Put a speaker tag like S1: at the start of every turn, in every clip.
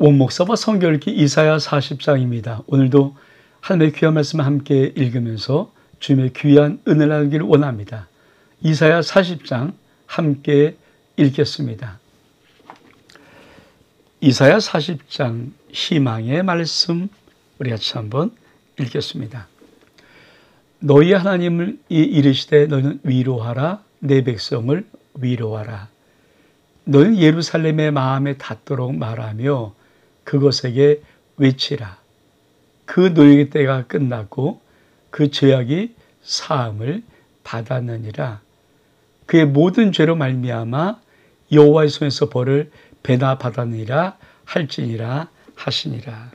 S1: 원목사와 성경읽기 이사야 40장입니다. 오늘도 하나님의 귀한 말씀을 함께 읽으면서 주님의 귀한 은혜를 나누기를 원합니다. 이사야 40장 함께 읽겠습니다. 이사야 40장 희망의 말씀 우리 같이 한번 읽겠습니다. 너희 하나님을 이르시되 너희는 위로하라. 내 백성을 위로하라. 너희는 예루살렘의 마음에 닿도록 말하며 그것에게 외치라. 그 노역의 때가 끝났고 그 죄악이 사함을 받았느니라. 그의 모든 죄로 말미암아 여호와의 손에서 벌을 배나 받았느니라 할지니라 하시니라.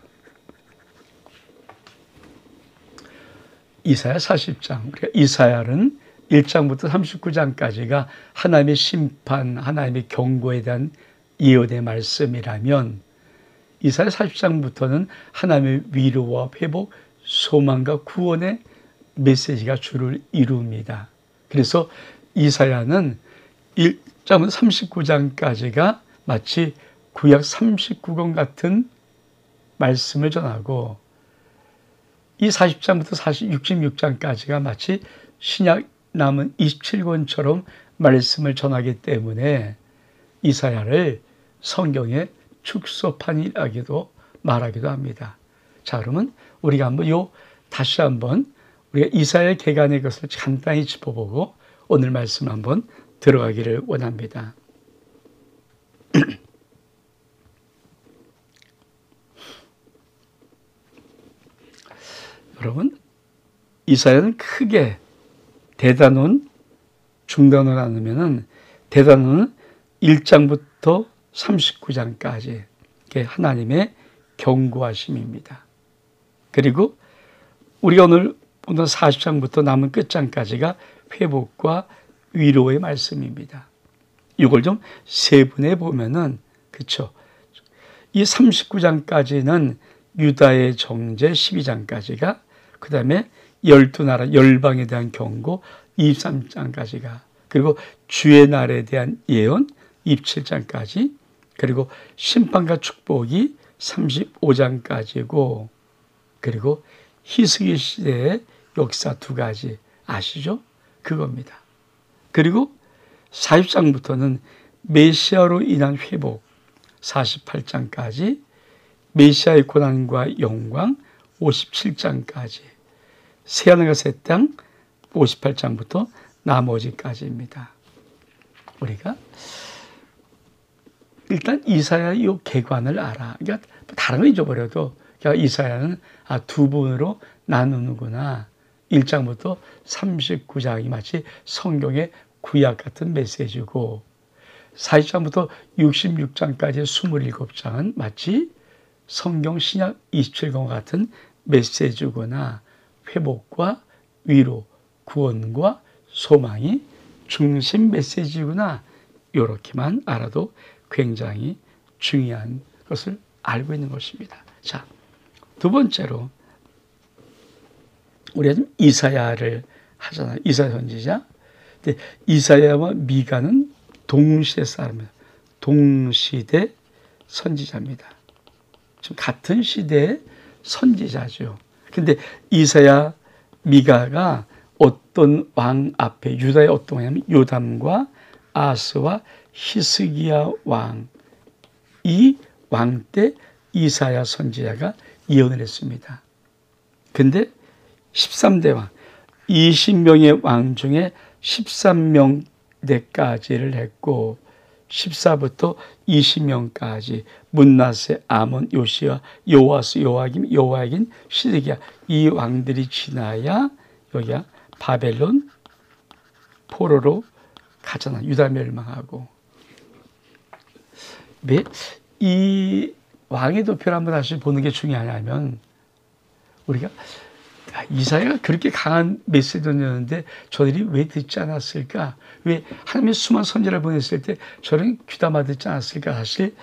S1: 이사야 40장, 우리가 이사야는 1장부터 39장까지가 하나님의 심판, 하나님의 경고에 대한 예언의 말씀이라면 이사야 40장부터는 하나님의 위로와 회복, 소망과 구원의 메시지가 주를 이룹니다. 그래서 이사야는 1장부터 39장까지가 마치 구약 39권 같은 말씀을 전하고 이 40장부터 66장까지가 마치 신약 남은 27권처럼 말씀을 전하기 때문에 이사야를 성경의 축소판이라기도 말하기도 합니다. 자, 그러면 우리가 다시 한번 우리가 이사야의 개간의 것을 간단히 짚어보고 오늘 말씀 한번 들어가기를 원합니다. 여러분, 이사야는 크게 대단원, 중단원 나누면은 대단원은 1장부터 39장까지 하나님의 경고하심입니다. 그리고 우리가 오늘 40장부터 남은 끝장까지가 회복과 위로의 말씀입니다. 이걸 좀 세분해 보면은 그렇죠. 이 39장까지는 유다의 정죄 12장까지가 그 다음에 12나라 열방에 대한 경고 23장까지가 그리고 주의 날에 대한 예언 27장까지 그리고 심판과 축복이 35장까지고 그리고 히스기 시대의 역사 2가지 아시죠? 그겁니다. 그리고 40장부터는 메시아로 인한 회복 48장까지 메시아의 고난과 영광 57장까지 새하늘과 새 땅 58장부터 나머지까지입니다. 우리가 일단 이사야 이 개관을 알아. 그러니까 다른 거 잊어버려도 그러니까 이사야는 두 분으로 나누는구나. 1장부터 39장이 마치 성경의 구약 같은 메시지고 40장부터 66장까지 27장은 마치 성경 신약 27권 같은 메시지구나. 회복과 위로, 구원과 소망이 중심 메시지구나. 이렇게만 알아도 굉장히 중요한 것을 알고 있는 것입니다. 자, 두 번째로 우리가 지금 이사야를 하잖아요. 이사야 선지자. 근데 이사야와 미가는 동시대 사람이에요. 동시대 선지자입니다. 지금 같은 시대의 선지자죠. 근데 이사야, 미가가 어떤 왕 앞에 유다의 어떤 왕이냐면 요담과 아스와 히스기야 왕, 이 왕 때 이사야 선지자가 예언을 했습니다. 근데 13대 왕, 20명의 왕 중에 13명대까지를 했고 14부터 20명까지 문나세, 아몬, 요시야, 요아스, 요아김, 요아긴, 시드기야 이 왕들이 지나야 여기가 바벨론, 포로로 가잖아. 유다 멸망하고. 왜 이 왕의 도표를 한번 다시 보는 게 중요하냐면 우리가 이사야가 그렇게 강한 메시지를 냈는데 저들이 왜 듣지 않았을까? 왜 하나님의 수많은 선지자를 보냈을 때 저는 귀담아 듣지 않았을까? 사실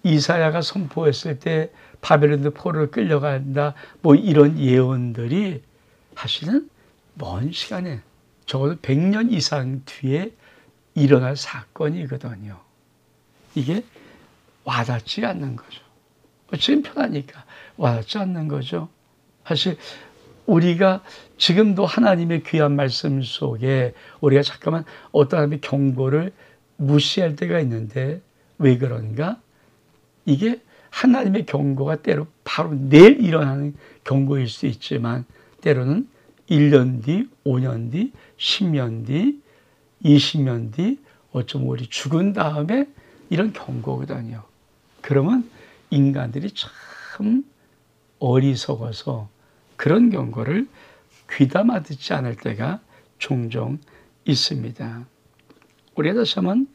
S1: 이사야가 선포했을 때 바벨론도 포로를 끌려간다 뭐 이런 예언들이 사실은 먼 시간에 적어도 100년 이상 뒤에 일어날 사건이거든요. 이게 와닿지 않는 거죠. 지금 편하니까 와닿지 않는 거죠. 사실 우리가 지금도 하나님의 귀한 말씀 속에 우리가 잠깐만 어떤 사람의 경고를 무시할 때가 있는데 왜 그런가? 이게 하나님의 경고가 때로 바로 내일 일어나는 경고일 수 있지만 때로는 1년 뒤, 5년 뒤, 10년 뒤, 20년 뒤, 어쩌면 우리 죽은 다음에 이런 경고거든요. 그러면 인간들이 참 어리석어서 그런 경고를 귀담아 듣지 않을 때가 종종 있습니다. 우리가 다시 한번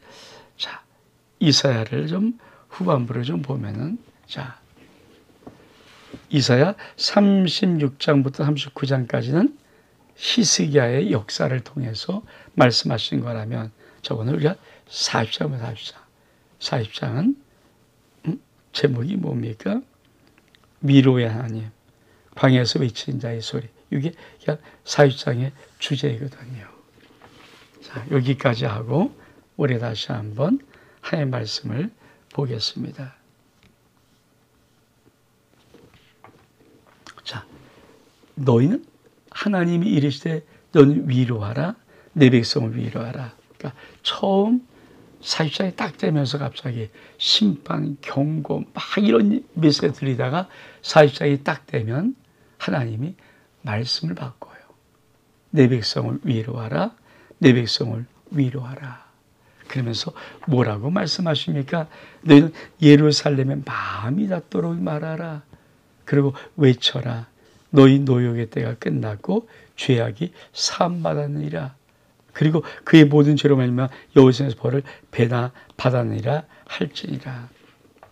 S1: 이사야를 좀 후반부를 좀 보면은 이사야 36장부터 39장까지는 히스기야의 역사를 통해서 말씀하신 거라면 저거는 우리가 40장부터 40장은 제목이 뭡니까? 위로의 하나님, 광야에서 외치는 자의 소리. 이게 40장의 주제이거든요. 여기까지 하고 우리 다시 한번 하나님의 말씀을 보겠습니다. 너희는 하나님이 이르시되 너는 위로하라, 내 백성을 위로하라. 그러니까 처음 40장이 딱 되면서 갑자기 심판, 경고 막 이런 메시지가 들리다가 40장이 딱 되면 하나님이 말씀을 바꿔요. 내 백성을 위로하라, 내 백성을 위로하라. 그러면서 뭐라고 말씀하십니까? 너희는 예루살렘에 마음이 닿도록 말하라. 그리고 외쳐라. 너희 노역의 때가 끝났고 죄악이 사함받았느니라. 그리고 그의 모든 죄로 말미암아 여호와께서 벌을 배나 받았느니라 할지니라.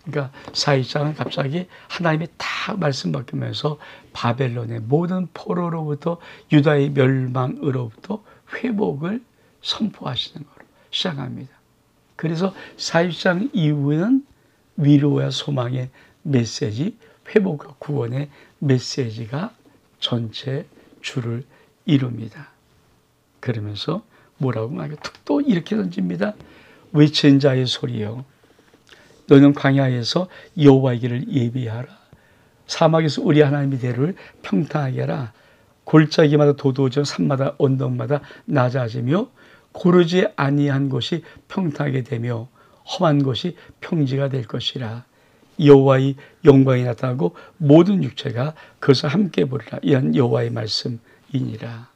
S1: 그러니까 42장은 갑자기 하나님이 딱 말씀 바뀌면서 바벨론의 모든 포로로부터 유다의 멸망으로부터 회복을 선포하시는 것으로 시작합니다. 그래서 42장 이후에는 위로와 소망의 메시지, 회복과 구원의 메시지가 전체 줄을 이룹니다. 그러면서 뭐라고 말해요? 또 이렇게 던집니다. 외치는 자의 소리요. 너는 광야에서 여호와의 길을 예비하라. 사막에서 우리 하나님의 대로를 평탄하게 하라. 골짜기마다 도도저 산마다 언덕마다 낮아지며 고르지 아니한 곳이 평탄하게 되며 험한 곳이 평지가 될 것이라. 여호와의 영광이 나타나고 모든 육체가 그것을 함께 보리라. 이한 여호와의 말씀이니라.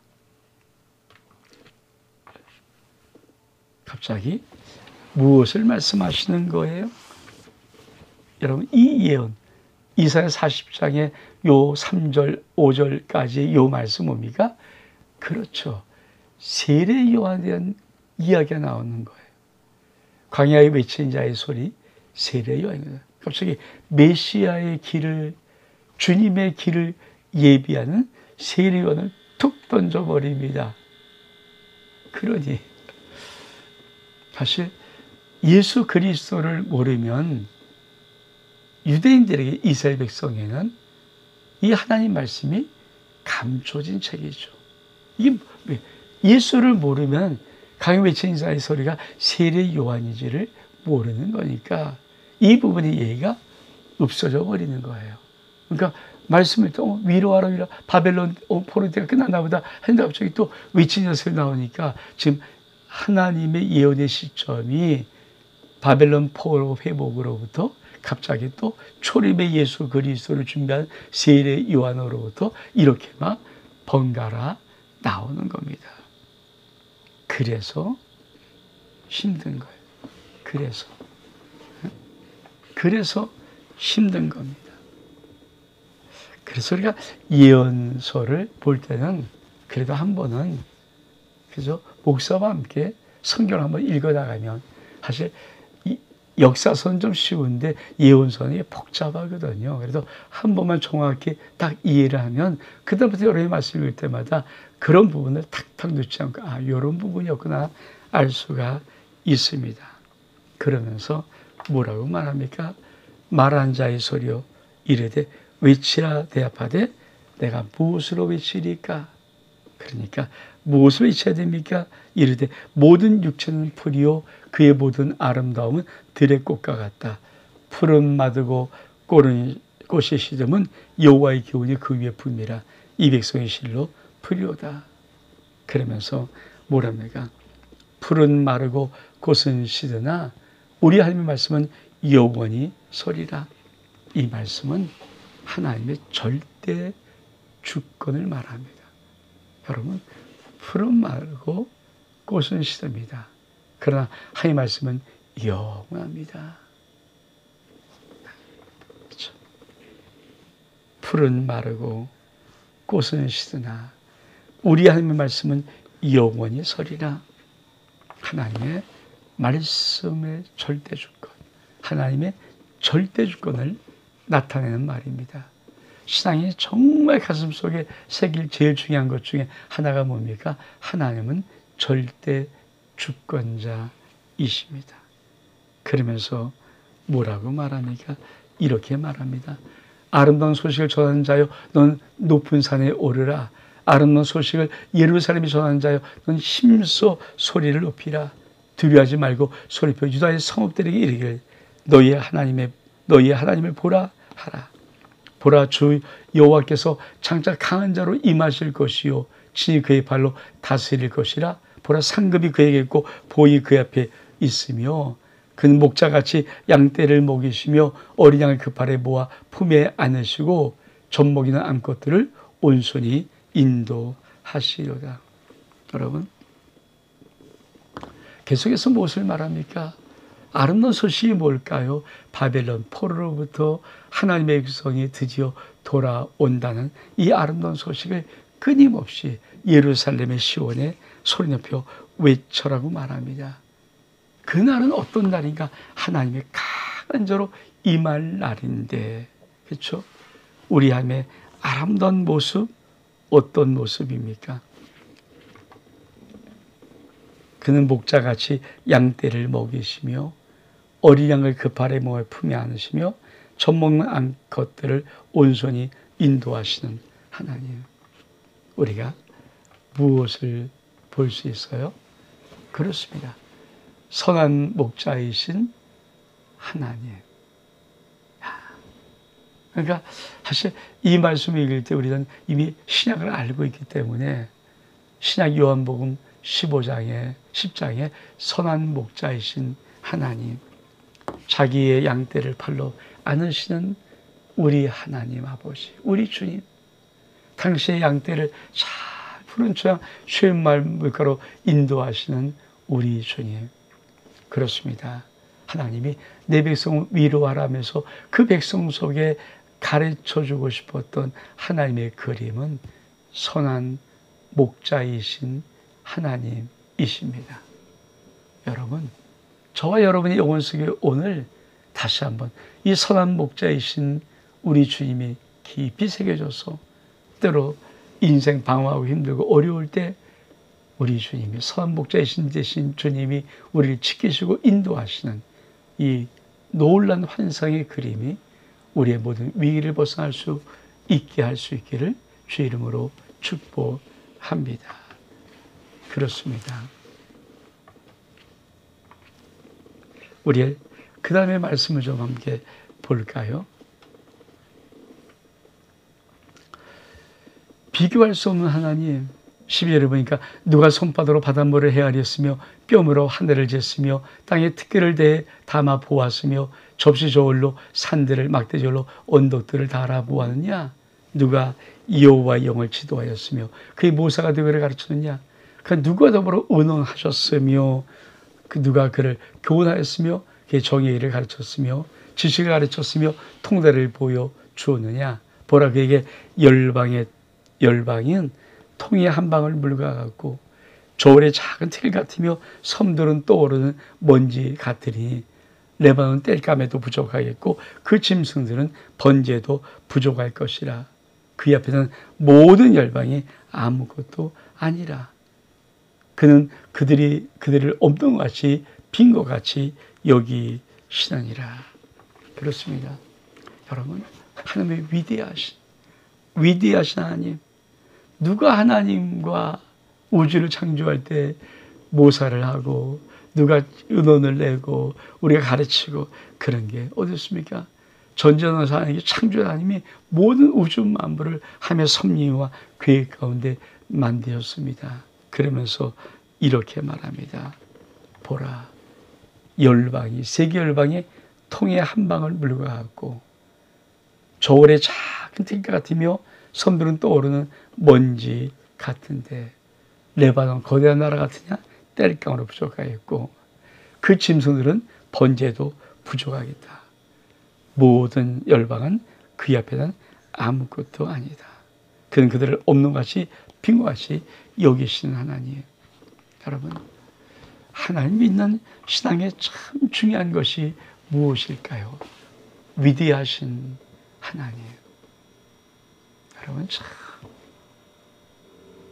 S1: 갑자기 무엇을 말씀하시는 거예요? 여러분, 이 예언, 이사야 40장의 요 3절, 5절까지 요 말씀 뭡니까? 그렇죠. 세례 요한에 대한 이야기가 나오는 거예요. 광야에 외치는 자의 소리, 세례 요한입니다. 갑자기 메시아의 길을, 주님의 길을 예비하는 세례 요한을 툭 던져버립니다. 그러니 사실 예수 그리스도를 모르면 유대인들에게 이스라엘 백성에는 이 하나님 말씀이 감춰진 책이죠. 이게 예수를 모르면 강요 외치는 자의 소리가 세례 요한이지를 모르는 거니까 이 부분의 예의가 없어져 버리는 거예요. 그러니까 말씀을 또 위로하라 위로 바벨론 포로 때가 끝났나 보다 했는데 갑자기 또 외치는 소리 나오니까 지금 하나님의 예언의 시점이 바벨론 포로 회복으로부터 갑자기 또 초림의 예수 그리스도를 준비한 세례 요한으로부터 이렇게 막 번갈아 나오는 겁니다. 그래서 힘든 거예요. 그래서 힘든 겁니다. 그래서 우리가 예언서를 볼 때는 그래도 한 번은 그래서 목사와 함께 성경을 한번 읽어나가면 사실 역사서는 좀 쉬운데 예언서는 복잡하거든요. 그래서 한 번만 정확히 딱 이해를 하면 그다음부터 여러 말씀 읽을 때마다 그런 부분을 탁탁 놓지 않고 이런 부분이었구나 알 수가 있습니다. 그러면서 뭐라고 말합니까? 말한 자의 소리요 이르되 외치라 대답하되 내가 무엇으로 외치리까? 그러니까 무엇을 외쳐야 됩니까? 이르되 모든 육체는 풀이요 그의 모든 아름다움은 들의 꽃과 같다. 풀은 마르고 꽃은 꽃의 시듬은 여호와의 기운이 그 위에 붐이라 이 백성의 실로 풀이오다. 그러면서 뭐랍니까? 풀은 마르고 꽃은 시드나 우리 하나님의 말씀은 영원히 서리라. 이 말씀은 하나님의 절대 주권을 말합니다. 여러분, 풀은 마르고 꽃은 시듭니다. 그러나 하나님의 말씀은 영원합니다. 그렇죠? 풀은 마르고 꽃은 시드나 우리 하나님의 말씀은 영원히 서리라. 하나님의 말씀의 절대 주권, 하나님의 절대 주권을 나타내는 말입니다. 신앙이 정말 가슴속에 새길 제일 중요한 것 중에 하나가 뭡니까? 하나님은 절대 주권자이십니다. 그러면서 뭐라고 말합니까? 이렇게 말합니다. 아름다운 소식을 전하는 자여 넌 높은 산에 오르라. 아름다운 소식을 예루살렘에 전하는 자여 넌 힘써 소리를 높이라. 두려워하지 말고 소리표 유다의 성읍들에게 이르기를 너희의 하나님을 보라 하라. 보라, 주 여호와께서 장차 강한 자로 임하실 것이요 친히 그의 발로 다스릴 것이라. 보라, 상급이 그에게 있고 보이 그 앞에 있으며 그는 목자같이 양떼를 먹이시며 어린 양을 그 발에 모아 품에 안으시고 젖먹이는 암컷들을 온손히 인도하시려다. 여러분, 계속해서 무엇을 말합니까? 아름다운 소식이 뭘까요? 바벨론 포로로부터 하나님의 백성이 드디어 돌아온다는 이 아름다운 소식을 끊임없이 예루살렘의 시온에 소리 높여 외쳐라고 말합니다. 그날은 어떤 날인가? 하나님의 강한 자로 임할 날인데, 그렇죠? 우리 하나님의 아름다운 모습, 어떤 모습입니까? 그는 목자같이 양떼를 먹이시며 어린 양을 그 발에 모아 품에 안으시며 젖먹는 암컷들을 온손히 인도하시는 하나님. 우리가 무엇을 볼 수 있어요? 그렇습니다. 선한 목자이신 하나님. 그러니까 사실 이 말씀을 읽을 때 우리는 이미 신약을 알고 있기 때문에 신약 요한복음 10장에 선한 목자이신 하나님, 자기의 양떼를 팔로 안으시는 우리 하나님 아버지, 우리 주님, 당신의 양떼를 잘 푸른 초양 쉴말 물가로 인도하시는 우리 주님. 그렇습니다. 하나님이 내 백성을 위로하라면서 그 백성 속에 가르쳐주고 싶었던 하나님의 그림은 선한 목자이신 하나님이십니다. 여러분, 저와 여러분의 영혼 속에 오늘 다시 한번 이 선한 목자이신 우리 주님이 깊이 새겨져서 때로 인생 방황하고 힘들고 어려울 때 우리 주님이 선한 목자이신 대신 주님이 우리를 지키시고 인도하시는 이 놀라운 환상의 그림이 우리의 모든 위기를 벗어날 수 있게 할 수 있기를 주 이름으로 축복합니다. 그렇습니다. 우리 그 다음에 말씀을 좀 함께 볼까요? 비교할 수 없는 하나님. 12절에 보니까 누가 손바닥으로 바닷물을 헤아렸으며 뼘으로 하늘을 쟀으며 땅에 특기를 대해 담아 보았으며 접시 저울로 산들을 막대 저울로 언덕들을 달아 보았느냐? 누가 여호와의 영을 지도하였으며 그의 모사가 되기를 가르쳤느냐? 그 누가 더불어 의논하셨으며 그 누가 그를 교훈하였으며 그의 정의의 일을 가르쳤으며 지식을 가르쳤으며 통달을 보여 주었느냐? 보라, 그에게 열방인 통에 한 방울 물과 같고 저울의 작은 틀 같으며 섬들은 떠오르는 먼지 같으니 레바논 땔감에도 부족하겠고 그 짐승들은 번제도 부족할 것이라. 그 앞에서는 모든 열방이 아무것도 아니라. 그는 그들을 없는 것 같이 빈 것 같이 여기시느니라. 그렇습니다. 여러분, 하나님의 위대하신 하나님, 누가 하나님과 우주를 창조할 때 모사를 하고 누가 의논을 내고 우리가 가르치고 그런 게 어디 있습니까? 전지전능하신 하나님이 창조자 하나님이 모든 우주 만물을 하며 섭리와 계획 가운데 만드셨습니다. 그러면서 이렇게 말합니다. 보라, 열방이, 세계 열방이 통에 한 방울 물과 같고 저울의 작은 들과 같으며 선들은 떠오르는 먼지 같은데 레바논 거대한 나라 같으냐? 땔감으로 부족하겠고 그 짐승들은 번제도 부족하겠다. 모든 열방은 그 앞에는 아무것도 아니다. 그는 그들을 없는 것이 빈 것 같이 여기시는 하나님. 여러분, 하나님 믿는 신앙에 참 중요한 것이 무엇일까요? 위대하신 하나님. 여러분, 참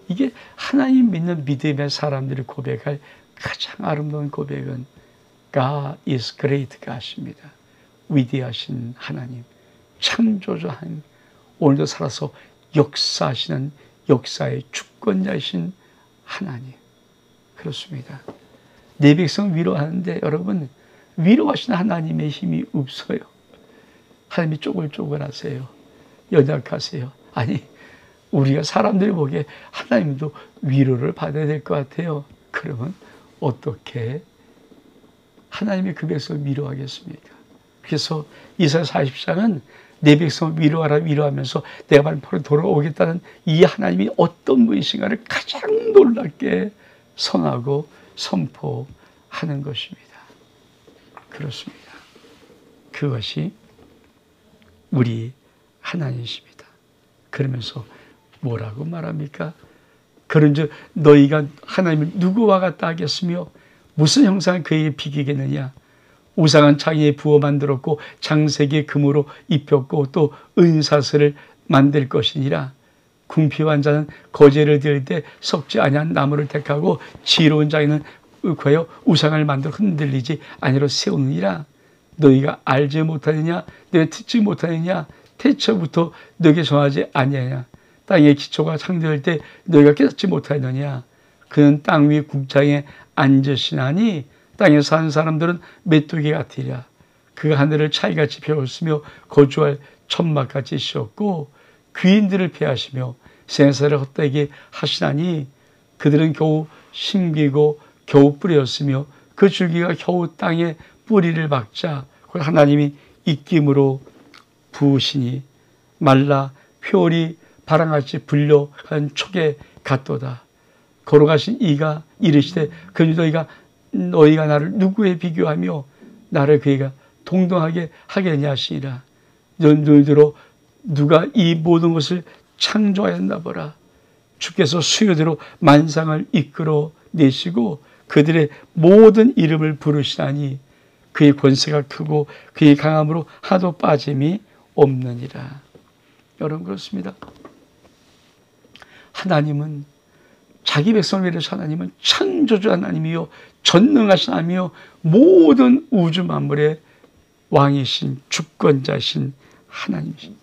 S1: 이게 하나님 믿는 믿음의 사람들이 고백할 가장 아름다운 고백은 God is great God입니다. 위대하신 하나님, 창조주 하나님, 오늘도 살아서 역사하시는 역사의 주권자이신 하나님. 그렇습니다. 내 백성 위로하는데 여러분, 위로하시는 하나님의 힘이 없어요. 하나님이 쪼글쪼글하세요. 연약하세요. 아니, 우리가 사람들이 보기에 하나님도 위로를 받아야 될 것 같아요. 그러면 어떻게 하나님이 그 백성을 위로하겠습니까? 그래서 이사야 40장은 내 백성을 위로하라 위로하면서 내가 발포로 돌아오겠다는 이 하나님이 어떤 분이신가를 가장 놀랍게 선하고 선포하는 것입니다. 그렇습니다. 그것이 우리 하나님이십니다. 그러면서 뭐라고 말합니까? 그런즉 너희가 하나님을 누구와 같다 하겠으며 무슨 형상을 그에게 비기겠느냐? 우상한 창에 부어 만들었고 장색의 금으로 입혔고 또 은사슬을 만들 것이니라. 궁핍한 자는 거제를 드릴 때 썩지 아니한 나무를 택하고 지혜로운 자에는 의하여 우상을 만들어 흔들리지 아니로 세우느니라. 너희가 알지 못하느냐? 너희가 듣지 못하느냐? 태초부터 너에게 정하지 아니하냐? 땅의 기초가 창조될 때 너희가 깨닫지 못하느냐? 그는 땅 위 국장에 앉으시나니 땅에 사는 사람들은 메뚜기 같으리라. 그가 하늘을 차이같이 펴었으며 거주할 천막같이 씌었고 귀인들을 피하시며 생사를 헛되게 하시나니 그들은 겨우 심기고 겨우 뿌렸으며 그 줄기가 겨우 땅에 뿌리를 박자 하나님이 입김으로 부으시니 말라 표울이 바람같이 불려간 촉에 같도다. 걸어가신 이가 이르시되 그러니 너희가 나를 누구에 비교하며 나를 그에게 동등하게 하겠냐 하시니라. 너희들로 누가 이 모든 것을 창조하였나 보라. 주께서 수요대로 만상을 이끌어 내시고 그들의 모든 이름을 부르시나니 그의 권세가 크고 그의 강함으로 하도 빠짐이 없느니라. 여러분, 그렇습니다. 하나님은 자기 백성을 위해서 하나님은 창조주 하나님이요 전능하신 하나님이요 모든 우주 만물의 왕이신 주권자신 하나님이신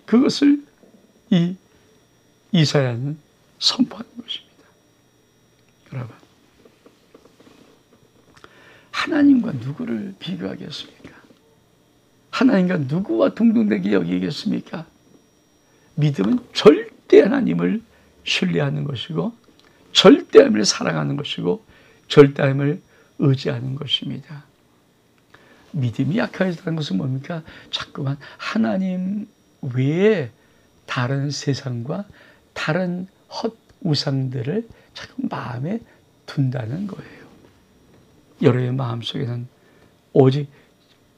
S1: 그것을 이 이사야는 선포하는 것입니다. 여러분, 하나님과 누구를 비교하겠습니까? 하나님과 누구와 동등되게 여기겠습니까? 믿음은 절대 하나님을 신뢰하는 것이고 절대 하나님을 사랑하는 것이고 절대 하나님을 의지하는 것입니다. 믿음이 약해졌다는 것은 뭡니까? 자꾸만 하나님 외에 다른 세상과 다른 헛 우상들을 자꾸 마음에 둔다는 거예요. 여러분의 마음속에는 오직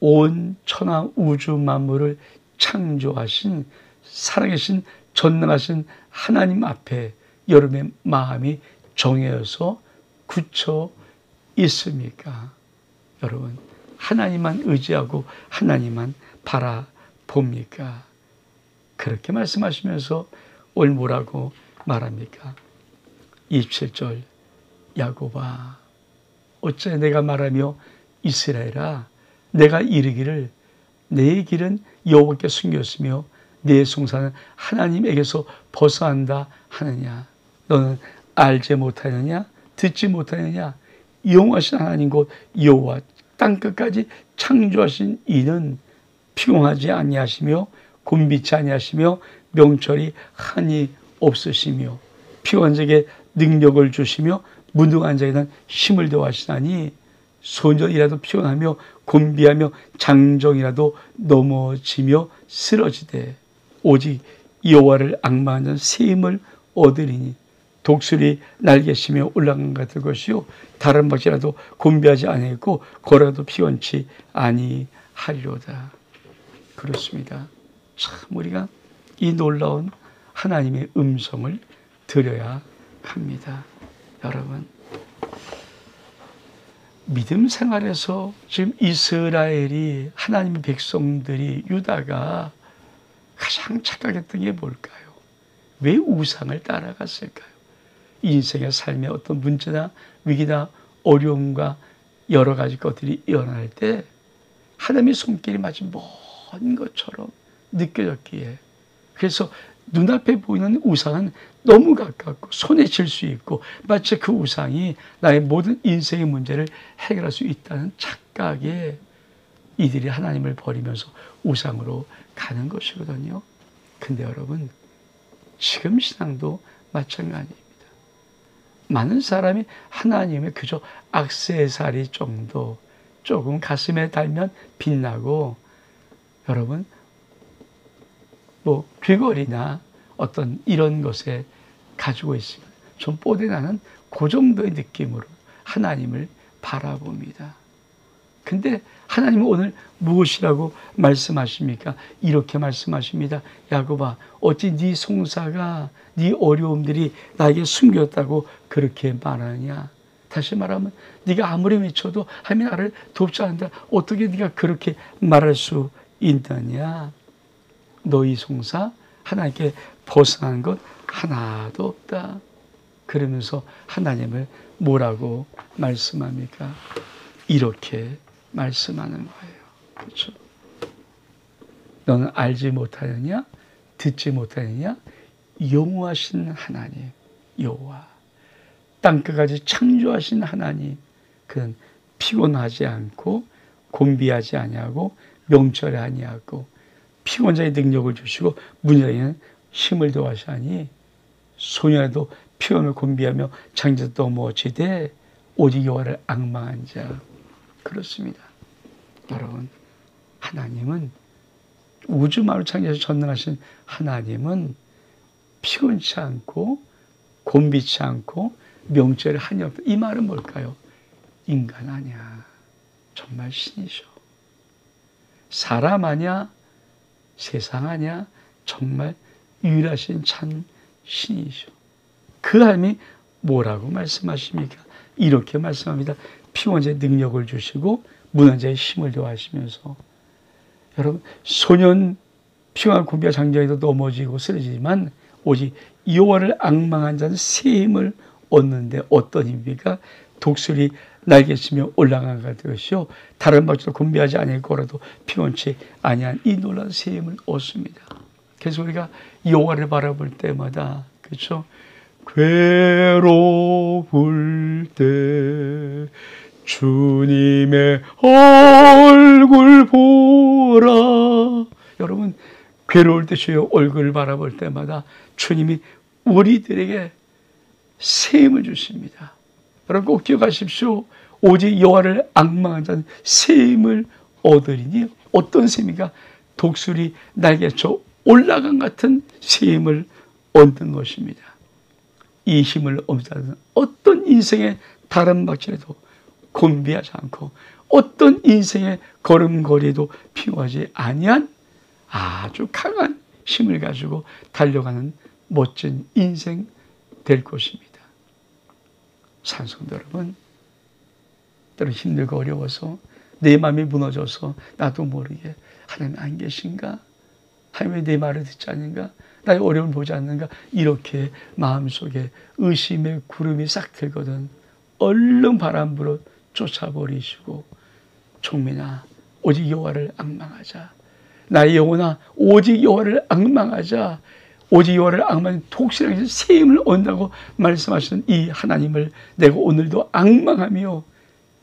S1: 온 천하 우주 만물을 창조하신 살아계신 전능하신 하나님 앞에 여러분의 마음이 정해서 굳혀 있습니까? 여러분, 하나님만 의지하고 하나님만 바라봅니까? 그렇게 말씀하시면서 오늘 뭐라고 말합니까? 27절 야곱아 어째 내가 말하며 이스라엘아 내가 이르기를 내 길은 여호와께 숨겼으며 내 송사는 하나님에게서 벗어난다 하느냐? 너는 알지 못하느냐? 듣지 못하느냐? 영원하신 하나님 곧 여호와 땅끝까지 창조하신 이는 피곤하지 아니하시며 곤비치 아니하시며 명철이 한이 없으시며 피곤한 자에게 능력을 주시며 무능한 자에게는 힘을 더하시나니 소년이라도 피곤하며 곤비하며 장정이라도 넘어지며 쓰러지되 오직 여호와를 앙망하는 자는 새 힘을 얻으리니 독수리 날개시며 올라간 것 같을 것이요 다른 박이라도 곤비하지 아니하고 걸어도 피곤치 아니하리로다. 그렇습니다. 참 우리가 이 놀라운 하나님의 음성을 들어야 합니다. 여러분, 믿음 생활에서 지금 이스라엘이 하나님의 백성들이 유다가 가장 착각했던 게 뭘까요? 왜 우상을 따라갔을까요? 인생의 삶의 어떤 문제나 위기나 어려움과 여러 가지 것들이 일어날 때 하나님의 손길이 마치 먼 것처럼 느껴졌기에, 그래서 눈앞에 보이는 우상은 너무 가깝고 손에 쥘 수 있고 마치 그 우상이 나의 모든 인생의 문제를 해결할 수 있다는 착각에 이들이 하나님을 버리면서 우상으로 가는 것이거든요. 근데 여러분, 지금 신앙도 마찬가지입니다. 많은 사람이 하나님의 그저 액세서리 정도 조금 가슴에 달면 빛나고, 여러분 뭐 귀걸이나 어떤 이런 것에 가지고 있으면 좀 뽀대나는 그 정도의 느낌으로 하나님을 바라봅니다. 근데 하나님은 오늘 무엇이라고 말씀하십니까? 이렇게 말씀하십니다. 야곱아, 어찌 네 송사가, 네 어려움들이 나에게 숨겼다고 그렇게 말하냐? 다시 말하면 네가 아무리 외쳐도 하나님이 나를 돕지 않는다. 어떻게 네가 그렇게 말할 수 있느냐? 너희 송사 하나님께 벗어난 것 하나도 없다. 그러면서 하나님을 뭐라고 말씀합니까? 이렇게 말씀하는 거예요. 그렇죠? 너는 알지 못하느냐? 듣지 못하느냐? 영원하신 하나님 여호와, 땅끝까지 창조하신 하나님, 그는 피곤하지 않고 곤비하지 아니하고 명철이 아니하고 피곤자의 능력을 주시고 무능자에게는 힘을 더하시니 소년에도 피곤을 곤비하며 장자도 넘어지되 오직 여호와를 앙망한 자. 그렇습니다. 여러분, 하나님은 우주 만물을 창조하셔서 전능하신 하나님은 피곤치 않고 곤비치 않고 명철이 한이 없다. 이 말은 뭘까요? 인간 아니야. 정말 신이셔. 사람 아니야. 세상 아니야. 정말 유일하신 참 신이셔. 그 하나님이 뭐라고 말씀하십니까? 이렇게 말씀합니다. 피곤자의 능력을 주시고 무능한 자의 힘을 더하시면서, 여러분, 소년 피곤한 곤비와 장정에도 넘어지고 쓰러지지만 오직 여호와를 앙망한 자는 새 힘을 얻는데, 어떤 힘입니까? 독수리 날개치며 올라간 것이요 다른 박쥐도 곤비하지 아니하고라도 피곤치 아니한 이 놀라운 새 힘을 얻습니다. 그래서 우리가 여호와를 바라볼 때마다, 그렇죠? 괴로울 때 주님의 얼굴 보라. 여러분, 괴로울 때 주의 얼굴을 바라볼 때마다 주님이 우리들에게 새 힘을 주십니다. 여러분 꼭 기억하십시오. 오직 여호와를 앙망한 자는 새 힘을 얻으리니, 어떤 새 힘인가? 독수리 날개쳐 올라간 같은 새 힘을 얻는 것입니다. 이 힘을 얻는 자는 어떤 인생의 다른 박질에도 곤비하지 않고 어떤 인생의 걸음걸이에도 피곤하지 아니한 아주 강한 힘을 가지고 달려가는 멋진 인생 될 것입니다. 산성도 여러분, 때로 힘들고 어려워서 내 마음이 무너져서 나도 모르게 하나님 안 계신가? 하나님 왜 내 말을 듣지 않는가? 나의 어려움을 보지 않는가? 이렇게 마음속에 의심의 구름이 싹 들거든. 얼른 바람 불어 쫓아버리시고, 종민아, 오직 여호와를 앙망하자. 나의 영혼아, 오직 여호와를 앙망하자. 오직 여호와를 앙망하는 독실하게 새 힘을 얻는다고 말씀하시는 이 하나님을 내가 오늘도 앙망하며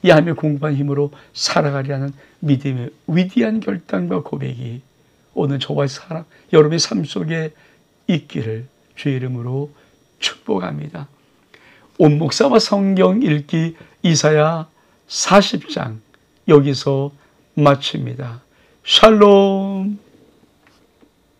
S1: 야매 공부한 힘으로 살아가리라는 믿음의 위대한 결단과 고백이 오늘 저와 여러분의 삶 속에 있기를 주의 이름으로 축복합니다. 온 목사와 성경 읽기 이사야 40장 여기서 마칩니다. 샬롬.